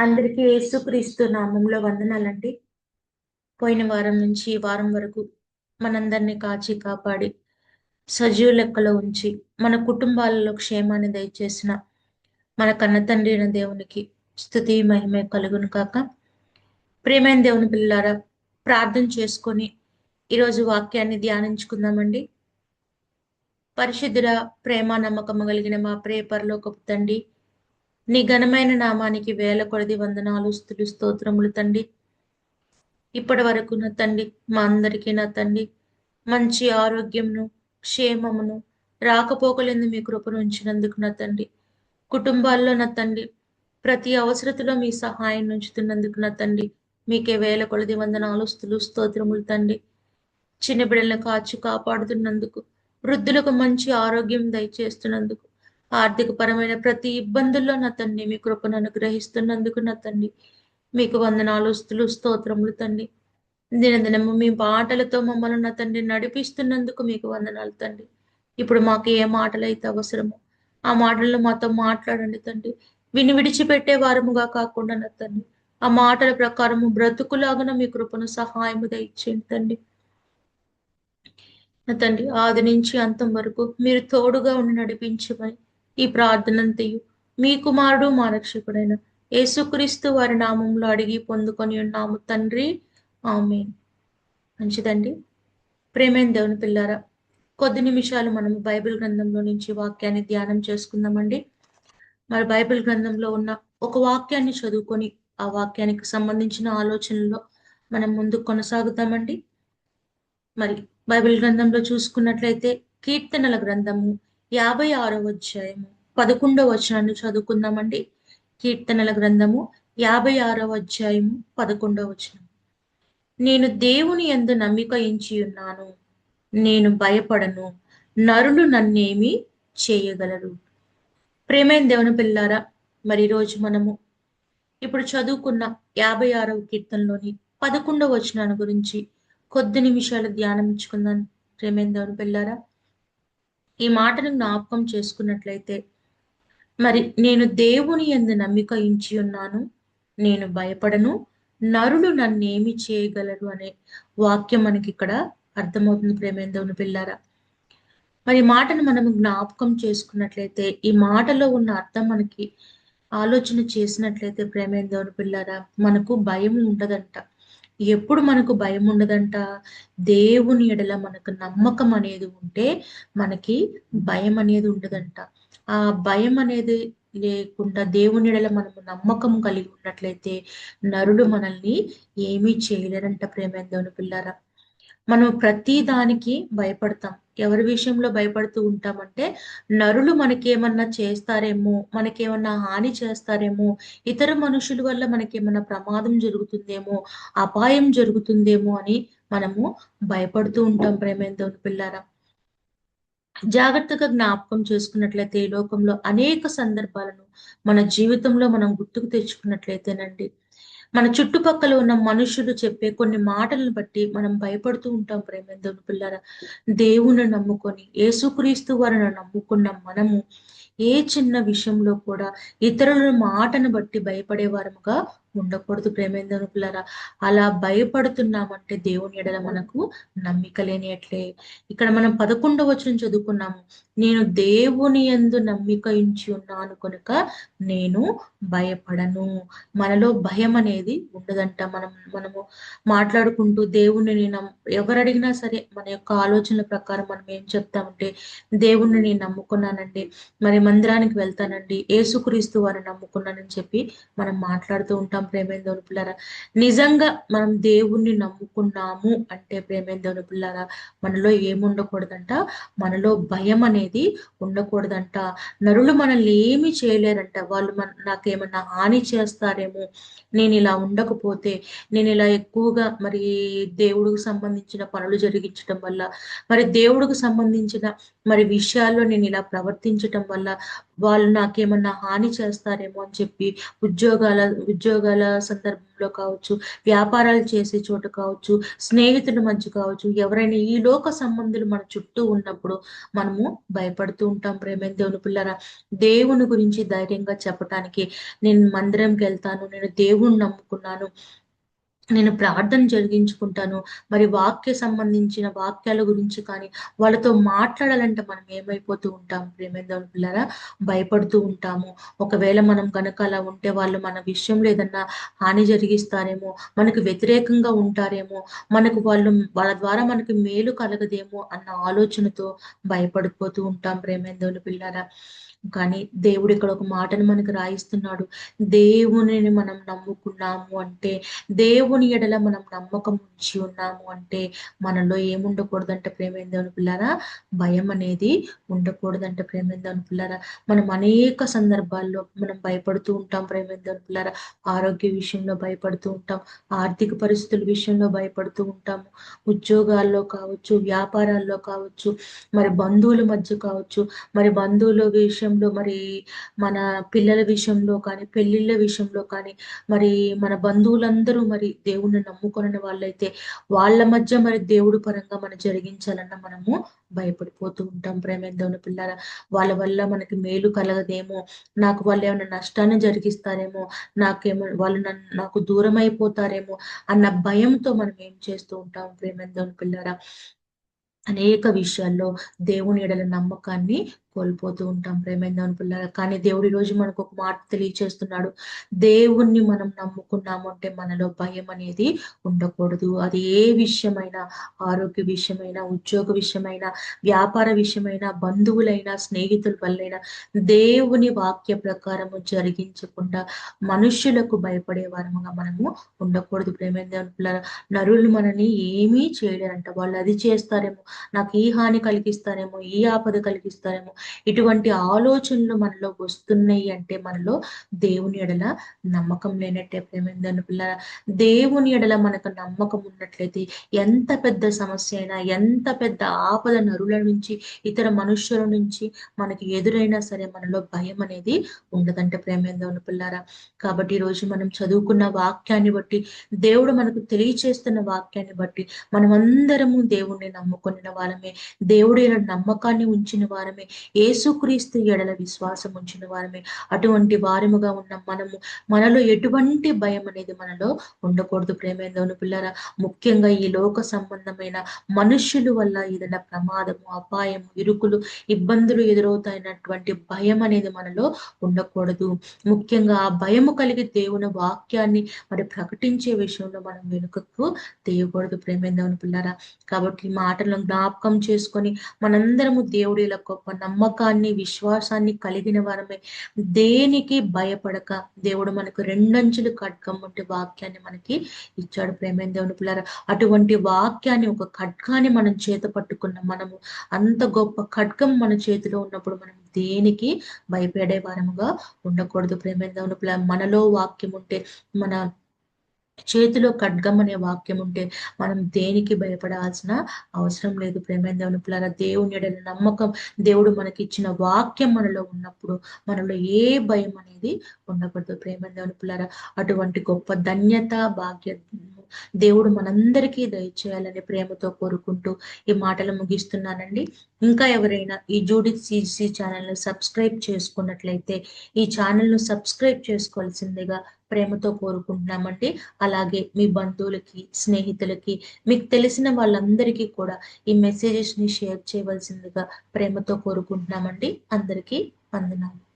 అందరికీ యేసుక్రీస్తు నామంలో వందనాలండి. పోయిన వారం నుంచి ఈ వారం వరకు మనందరినీ కాచి కాపాడి సజీవ లెక్కలో ఉంచి మన కుటుంబాలలో క్షేమాన్ని దయచేసిన మన కన్న తండ్రి అయిన దేవునికి స్తుతి మహిమ కలుగును కాక. ప్రియమైన దేవుని పిల్లారా, ప్రార్థన చేసుకొని ఈరోజు వాక్యాన్ని ధ్యానించుకుందామండి. పరిశుద్ధుడ, ప్రేమ నమ్మకము కలిగిన మా ప్రియ పరలోకపు తండ్రి, నీ ఘనమైన నామానికి వేల కొలది వందనాలు స్తుతులు స్తోత్రములు తండ్రి. ఇప్పటి వరకు నా తండ్రి, మా అందరికీ నా తండ్రి మంచి ఆరోగ్యమును క్షేమమును రాకపోకలేందు మీ కృపను ఉంచినందుకు నా తండ్రి, కుటుంబాల్లో నా తండ్రి ప్రతి అవసరతలో మీ సహాయం ఉంచుతున్నందుకు నా తండ్రి మీకే వేల కొలది వందనాలు స్తుతులు స్తోత్రములు తండ్రి. చిన్న బిడ్డలను కాచి కాపాడుతున్నందుకు, వృద్ధులకు మంచి ఆరోగ్యం దయచేస్తున్నందుకు, ఆర్థిక పరమైన ప్రతి ఇబ్బందుల్లో నా తండ్రి మీ కృపను అనుగ్రహిస్తున్నందుకు నా తండ్రి మీకు వందనాలు స్తుతులు స్తోత్రములు తండ్రి. దినదినము మీ మాటలతో మమ్మల్ని నా తండ్రి నడిపిస్తున్నందుకు మీకు వందనాలు తండ్రి. ఇప్పుడు మాకు ఏ మాటలు అయితే అవసరమో ఆ మాటలను మాతో మాట్లాడండి తండ్రి. విని విడిచిపెట్టే వారముగా కాకుండా నా తండ్రి ఆ మాటల ప్రకారము బ్రతుకులాగా మీ కృపను సహాయము దయచేయండి తండ్రి. నా తండ్రి ఆది నుంచి అంతం వరకు మీరు తోడుగా ఉండి నడిపించమని ఈ ప్రార్థనంతయు మీ కుమారుడు మా రక్షకుడైన యేసుక్రీస్తు వారి నామంలో అడిగి పొందుకొని ఉన్నాము తండ్రి, ఆమేన్. మంచిదండి. ప్రేమైన దేవుని పిల్లారా, కొద్ది నిమిషాలు మనము బైబిల్ గ్రంథంలో నుంచి వాక్యాన్ని ధ్యానం చేసుకుందామండి. మరి బైబిల్ గ్రంథంలో ఉన్న ఒక వాక్యాన్ని చదువుకొని ఆ వాక్యానికి సంబంధించిన ఆలోచనలో మనం ముందుకు కొనసాగుతామండి. మరి బైబిల్ గ్రంథంలో చూసుకున్నట్లయితే కీర్తనల గ్రంథము 56వ అధ్యాయము 11వ వచనాన్ని చదువుకుందామండి. కీర్తనల గ్రంథము 56వ అధ్యాయము 11వ వచనం. నేను దేవుని యందు నమ్మిక ఉంచి ఉన్నాను, నేను భయపడను, నరులు నన్నేమి చేయగలరు. ప్రేమైన దేవుని పిల్లారా, మరి రోజు మనము ఇప్పుడు చదువుకున్న 56వ కీర్తనలోని 11వ వచనాన్ని గురించి కొద్ది నిమిషాలు ధ్యానం ఇచ్చుకుందాం. ప్రేమైన దేవుని పిల్లారా, ఈ మాటను జ్ఞాపకం చేసుకున్నట్లయితే, మరి నేను దేవుని యందు నమ్మిక ఉంచి ఉన్నాను, నేను భయపడను, నరులు నన్నేమి చేయగలరు అనే వాక్యం మనకి ఇక్కడ అర్థమవుతుంది. ప్రేమైన దేవుని పిల్లారా, మరి ఈ మాటను మనం జ్ఞాపకం చేసుకున్నట్లయితే, ఈ మాటలో ఉన్న అర్థం మనకి ఆలోచన చేసినట్లయితే ప్రేమైన దేవుని పిల్లారా, మనకు భయం ఉండదంట. ఎప్పుడు మనకు భయం ఉండదంట? దేవుని ఎడల మనకు నమ్మకం అనేది ఉంటే మనకి భయం అనేది ఉండదంట. ఆ భయం అనేది లేకుండా దేవుని ఎడల మనము నమ్మకం కలిగి ఉన్నట్లయితే నరులు మనల్ని ఏమీ చేయలేరంట. ప్రేమైన దేవుని పిల్లారా, మనం ప్రతి దానికి భయపడతాం. ఎవరి విషయంలో భయపడుతూ ఉంటామంటే, నరులు మనకేమన్నా చేస్తారేమో, మనకేమన్నా హాని చేస్తారేమో, ఇతర మనుషుల వల్ల మనకేమన్నా ప్రమాదం జరుగుతుందేమో, అపాయం జరుగుతుందేమో అని మనము భయపడుతూ ఉంటాం. ప్రేమైన దేవుని పిల్లారా, జాగ్రత్తగా జ్ఞాపకం చేసుకున్నట్లయితే ఈ లోకంలో అనేక సందర్భాలను మన జీవితంలో మనం గుర్తుకు తెచ్చుకున్నట్లయితేనండి, మన చుట్టుపక్కల ఉన్న మనుషులు చెప్పే కొన్ని మాటలను బట్టి మనం భయపడుతూ ఉంటాం. ప్రేమైన దేవుని పిల్లారా, దేవుని నమ్ముకొని యేసుక్రీస్తు వారిని నమ్ముకున్న మనము ఏ చిన్న విషయంలో కూడా ఇతరుల మాటను బట్టి భయపడే వారముగా ఉండకూడదు. ప్రేమైన దేవుని పిల్లారా, అలా భయపడుతున్నామంటే దేవుని ఎడల మనకు నమ్మిక లేనియట్లే. ఇక్కడ మనం 11వ వచనం చదువుకున్నాము, నేను దేవుని యందు నమ్మిక ఉంచి ఉన్నాను కనుక నేను భయపడను. మనలో భయం అనేది ఉండదంట. మనము మాట్లాడుకుంటూ దేవుణ్ణి ఎవరు అడిగినా సరే మన యొక్క ఆలోచనల ప్రకారం మనం ఏం చెప్తామంటే, దేవుణ్ణి నేను నమ్ముకున్నానండి, మరి మందిరానికి వెళ్తానండి, యేసుక్రీస్తు వారిని నమ్ముకున్నానని చెప్పి మనం మాట్లాడుతూ ఉంటాం. ప్రేమైన దేవుని పిల్లారా, నిజంగా మనం దేవుణ్ణి నమ్ముకున్నాము అంటే ప్రేమైన దేవుని పిల్లారా, మనలో ఏముండకూడదంట? మనలో భయం అనేది ఉండకూడదంట. నరులు మనల్ని ఏమి చేయలేరంట. వాళ్ళు నాకేమన్నా హాని చేస్తారేమో, నేను ఇలా ఉండకపోతే, నేను ఇలా ఎక్కువగా మరి దేవుడికి సంబంధించిన పనులు జరిగించడం వల్ల, మరి దేవుడికి సంబంధించిన మరి విషయాల్లో నేను ఇలా ప్రవర్తించటం వల్ల వాళ్ళు నాకేమన్నా హాని చేస్తారేమో అని చెప్పి ఉద్యోగాల సందర్భంలో కావచ్చు, వ్యాపారాలు చేసే చోట కావచ్చు, స్నేహితుల మధ్య కావచ్చు, ఎవరైనా ఈ లోక సంబంధులు మన చుట్టూ ఉన్నప్పుడు మనము భయపడుతూ ఉంటాం. ప్రేమైన దేవుని పిల్లరా, దేవుని గురించి ధైర్యంగా చెప్పటానికి, నేను మందిరంకి వెళ్తాను, నేను దేవుణ్ణి నమ్ముకున్నాను, నేను ప్రార్థన జరిగించుకుంటాను, మరి సంబంధించిన వాక్యాల గురించి కానీ వాళ్ళతో మాట్లాడాలంటే మనం ఏమైపోతూ ఉంటాం ప్రేమైన దేవుని పిల్లరా, భయపడుతూ ఉంటాము. ఒకవేళ మనం కనుక అలా ఉంటే వాళ్ళు మన విషయంలో ఏదన్నా హాని జరిగిస్తారేమో, మనకు వ్యతిరేకంగా ఉంటారేమో, వాళ్ళ ద్వారా మనకి మేలు కలగదేమో అన్న ఆలోచనతో భయపడిపోతూ ఉంటాం ప్రేమైన దేవుని పిల్లరా. కానీ దేవుడు ఇక్కడ ఒక మాటను మనకు రాయిస్తున్నాడు. దేవునిని మనం నమ్ముకున్నాము అంటే, దేవుని ఎడల మనం నమ్మకం ఉంచి ఉన్నాము అంటే, మనలో ఏముండకూడదంటే ప్రేమైన దేవుని పిల్లారా, భయం అనేది ఉండకూడదంట ప్రేమైన దేవుని పిల్లారా. మనం అనేక సందర్భాల్లో మనం భయపడుతూ ఉంటాం ప్రేమైన దేవుని పిల్లారా. ఆరోగ్య విషయంలో భయపడుతూ ఉంటాం, ఆర్థిక పరిస్థితుల విషయంలో భయపడుతూ ఉంటాము, ఉద్యోగాల్లో కావచ్చు, వ్యాపారాల్లో కావచ్చు, మరి బంధువుల మధ్య కావచ్చు, మరి బంధువుల విషయంలో, మరి మన పిల్లల విషయంలో కానీ, పెళ్లిళ్ళ విషయంలో కానీ, మరి మన బంధువులందరూ మరి దేవుణ్ణి నమ్ముకొనిన వాళ్ళైతే వాళ్ళ మధ్య మరి దేవుడు పరంగా మనం జరిగించాలన్న మనము భయపడిపోతూ ఉంటాం ప్రేమైన దేవుని పిల్లల. వాళ్ళ వల్ల మనకి మేలు కలగదేమో, నాకు వాళ్ళు ఏమైనా నష్టాన్ని జరిగిస్తారేమో, నాకు దూరం అయిపోతారేమో అన్న భయంతో మనం ఏం చేస్తూ ఉంటాం ప్రేమైన దేవుని పిల్లరా, అనేక విషయాల్లో దేవుని ఎడల నమ్మకాన్ని కోల్పోతూ ఉంటాం ప్రేమైన దేవుని పిల్లరా. కానీ దేవుడు ఈ రోజు మనకు ఒక మాట తెలియచేస్తున్నాడు. దేవుణ్ణి మనం నమ్ముకున్నాము అంటే మనలో భయం అనేది ఉండకూడదు. అది ఏ విషయమైనా, ఆరోగ్య విషయమైనా, ఉద్యోగ విషయమైనా, వ్యాపార విషయమైనా, బంధువులైనా, స్నేహితుల వల్లైనా, దేవుని వాక్య ప్రకారము జరిగించకుండా మనుష్యులకు భయపడే వారముగా మనము ఉండకూడదు ప్రేమైన దేవుని పిల్లరా. నరులు మనని ఏమీ చేయలేరంట. వాళ్ళు అది చేస్తారేమో, నాకు ఈ హాని కలిగిస్తారేమో, ఈ ఆపద కలిగిస్తారేమో, ఇటువంటి ఆలోచనలు మనలో వస్తున్నాయి అంటే మనలో దేవుని ఎడల నమ్మకం లేనట్టే ప్రేమైన పిల్లల. దేవుని ఎడల మనకు నమ్మకం ఉన్నట్లయితే ఎంత పెద్ద సమస్య అయినా, ఎంత పెద్ద ఆపద నరుల నుంచి, ఇతర మనుష్యుల నుంచి మనకి ఎదురైనా సరే మనలో భయం అనేది ఉండదంటే ప్రేమైన పిల్లారా. కాబట్టి ఈరోజు మనం చదువుకున్న వాక్యాన్ని బట్టి, దేవుడు మనకు తెలియచేస్తున్న వాక్యాన్ని బట్టి మనమందరము దేవుణ్ణి నమ్ముకున్న వారమే, దేవుడి నమ్మకాన్ని ఉంచిన వారమే, యేసుక్రీస్తు ఎడల విశ్వాసం ఉంచిన వారమే. అటువంటి వారముగా ఉన్న మనలో ఎటువంటి భయం అనేది మనలో ఉండకూడదు ప్రేమైన దేవుని పిల్లరా. ముఖ్యంగా ఈ లోక సంబంధమైన మనుష్యుల వల్ల ఏదైనా ప్రమాదము, అపాయము, ఇరుకులు, ఇబ్బందులు ఎదురవుతాయినటువంటి భయం అనేది మనలో ఉండకూడదు. ముఖ్యంగా ఆ భయము కలిగి దేవుని వాక్యాన్ని మరి ప్రకటించే విషయంలో మనం వెనుకకు తీయకూడదు ప్రేమైన దేవుని పిల్లరా. కాబట్టి ఈ మాటలను జ్ఞాపకం చేసుకొని మనందరము దేవుడి గొప్ప నమ్మకాన్ని, విశ్వాసాన్ని కలిగిన వారమే, దేనికి భయపడక, దేవుడు మనకు రెండంచులు ఖడ్గం వంటి వాక్యాన్ని మనకి ఇచ్చాడు ప్రేమైన దేవుని పిల్లరా. అటువంటి వాక్యాన్ని, ఒక ఖడ్గాన్ని మనం చేత పట్టుకున్న మనము, అంత గొప్ప ఖడ్గం మన చేతిలో ఉన్నప్పుడు మనం దేనికి భయపడే వారముగా ఉండకూడదు ప్రేమైన దేవుని పిల్లరా. మనలో వాక్యం ఉంటే, మన చేతిలో ఖడ్గం అనే వాక్యం ఉంటే మనం దేనికి భయపడాల్సిన అవసరం లేదు ప్రేమైన దేవుని పిల్లరా. దేవుని ఎడల నమ్మకం, దేవుడు మనకి ఇచ్చిన వాక్యం మనలో ఉన్నప్పుడు మనలో ఏ భయం అనేది ఉండకూడదు ప్రేమైన దేవుని పిల్లరా. అటువంటి గొప్ప ధన్యత, భాగ్య దేవుడు మనందరికీ దయచేయాలని ప్రేమతో కోరుకుంటూ ఈ మాటలు ముగిస్తున్నానండి. ఇంకా ఎవరైనా ఈ జూడిత్ సిసి ఛానల్ని సబ్స్క్రైబ్ చేసుకున్నట్లయితే ఈ ఛానల్ను సబ్స్క్రైబ్ చేసుకోవాల్సిందిగా ప్రేమతో కోరుకుంటున్నామండి. అలాగే మీ బంధువులకి, స్నేహితులకి, మీకు తెలిసిన వాళ్ళందరికీ కూడా ఈ మెసేజెస్ ని షేర్ చేయవలసిందిగా ప్రేమతో కోరుకుంటున్నామండి. అందరికీ వందనాలు.